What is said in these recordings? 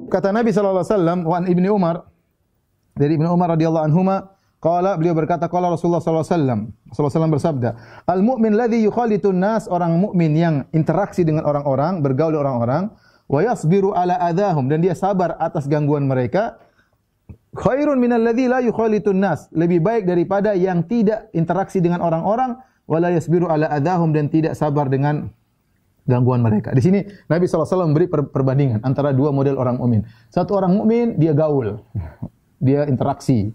Kata Nabi sallallahu alaihi wasallam, wa an Ibnu Umar, dari Ibnu Umar radhiyallahu anhuma, qala, beliau berkata, qala Rasulullah sallallahu alaihi wasallam, Rasulullah sallallahu alaihi wasallam bersabda, al mu'min ladzi yukhalitun nas, orang mukmin yang interaksi dengan orang-orang, bergaul dengan orang-orang, wa yasbiru ala adahum, dan dia sabar atas gangguan mereka, khairun minal ladzi la yukhalitun nas, lebih baik daripada yang tidak interaksi dengan orang-orang, wala yasbiru ala adahum, dan tidak sabar dengan gangguan mereka. Di sini Nabi SAW memberi perbandingan antara dua model orang mukmin. Satu orang mukmin dia gaul, dia interaksi.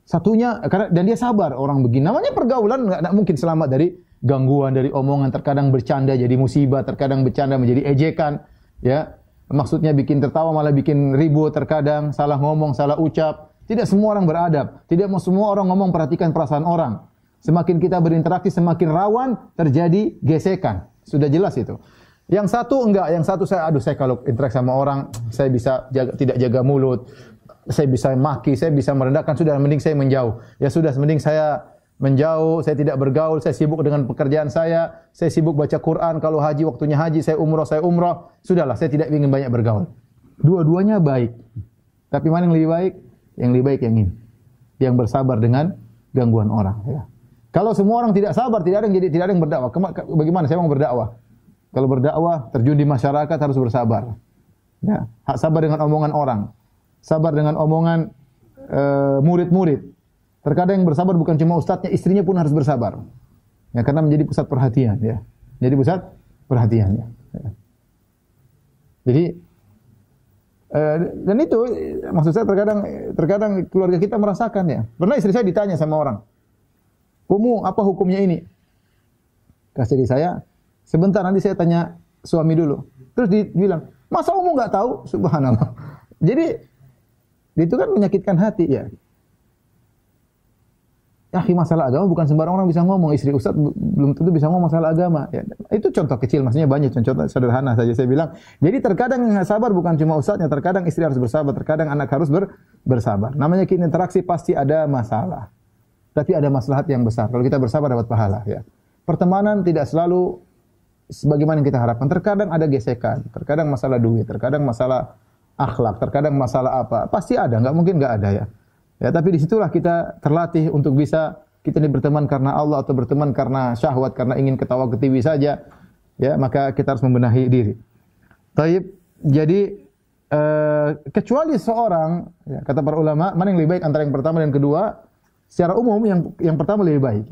Satunya dan dia sabar, orang begini. Namanya pergaulan, enggak mungkin selamat dari gangguan, dari omongan. Terkadang bercanda jadi musibah, terkadang bercanda menjadi ejekan, ya. Maksudnya bikin tertawa malah bikin ribut, terkadang salah ngomong, salah ucap. Tidak semua orang beradab, tidak semua orang ngomong perhatikan perasaan orang. Semakin kita berinteraksi semakin rawan terjadi gesekan. Sudah jelas itu. Yang satu enggak, yang satu saya kalau interaksi sama orang, saya bisa tidak jaga mulut, saya bisa maki, saya bisa merendahkan, sudah mending saya menjauh. Ya sudah, mending saya menjauh, saya tidak bergaul, saya sibuk dengan pekerjaan saya sibuk baca Quran, kalau haji waktunya haji, saya umrah. Sudahlah, saya tidak ingin banyak bergaul. Dua-duanya baik. Tapi mana yang lebih baik? Yang lebih baik yang ini. Yang bersabar dengan gangguan orang, ya. Kalau semua orang tidak sabar, tidak ada yang berdakwah. Bagaimana saya mau berdakwah? Kalau berdakwah, terjun di masyarakat harus bersabar. Ya, sabar dengan omongan orang. Sabar dengan omongan murid-murid. Terkadang yang bersabar bukan cuma ustadznya, istrinya pun harus bersabar. Ya, karena menjadi pusat perhatian, ya. Jadi pusat perhatian, ya. Jadi dan itu maksud saya terkadang keluarga kita merasakan, ya. Pernah istri saya ditanya sama orang, "Umu, apa hukumnya ini?" Kata istri saya, "Sebentar, nanti saya tanya suami dulu." Terus dia bilang, "Masa Umu nggak tahu?" Subhanallah. Jadi itu kan menyakitkan hati, ya. Ya, masalah agama bukan sembarang orang bisa ngomong. Istri ustaz belum tentu bisa ngomong masalah agama. Ya, itu contoh kecil, maksudnya banyak contoh sederhana saja saya bilang. Jadi terkadang yang sabar bukan cuma ustaznya, terkadang istri harus bersabar, terkadang anak harus bersabar. Namanya kita interaksi pasti ada masalah. Tapi ada maslahat yang besar. Kalau kita bersabar dapat pahala, ya. Pertemanan tidak selalu sebagaimana yang kita harapkan. Terkadang ada gesekan, terkadang masalah duit, terkadang masalah akhlak, terkadang masalah apa. Pasti ada, enggak mungkin enggak ada, ya. Ya, tapi disitulah kita terlatih untuk bisa kita ini berteman karena Allah atau berteman karena syahwat, karena ingin ketawa ketiwi saja. Ya, maka kita harus membenahi diri. Taib, jadi kecuali seorang, ya, kata para ulama, mana yang lebih baik antara yang pertama dan kedua? Secara umum yang pertama lebih baik,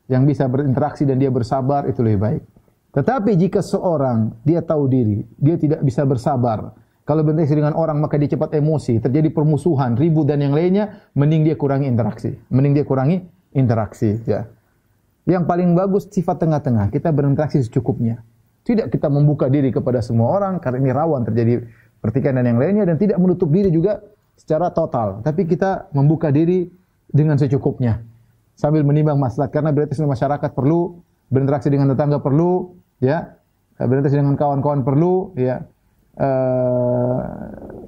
yang bisa berinteraksi dan dia bersabar itu lebih baik. Tetapi jika seorang dia tahu diri, dia tidak bisa bersabar, kalau berinteraksi dengan orang maka dia cepat emosi, terjadi permusuhan, ribut dan yang lainnya, mending dia kurangi interaksi. Ya. Yang paling bagus sifat tengah-tengah, kita berinteraksi secukupnya. Tidak kita membuka diri kepada semua orang karena ini rawan terjadi pertikaian dan yang lainnya, dan tidak menutup diri juga secara total, tapi kita membuka diri dengan secukupnya sambil menimbang maslahat, karena berinteraksi dengan masyarakat perlu, berinteraksi dengan tetangga perlu, ya, berinteraksi dengan kawan-kawan perlu, ya.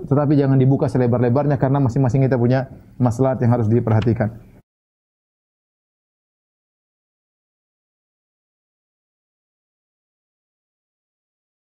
Tetapi jangan dibuka selebar-lebarnya karena masing-masing kita punya maslahat yang harus diperhatikan.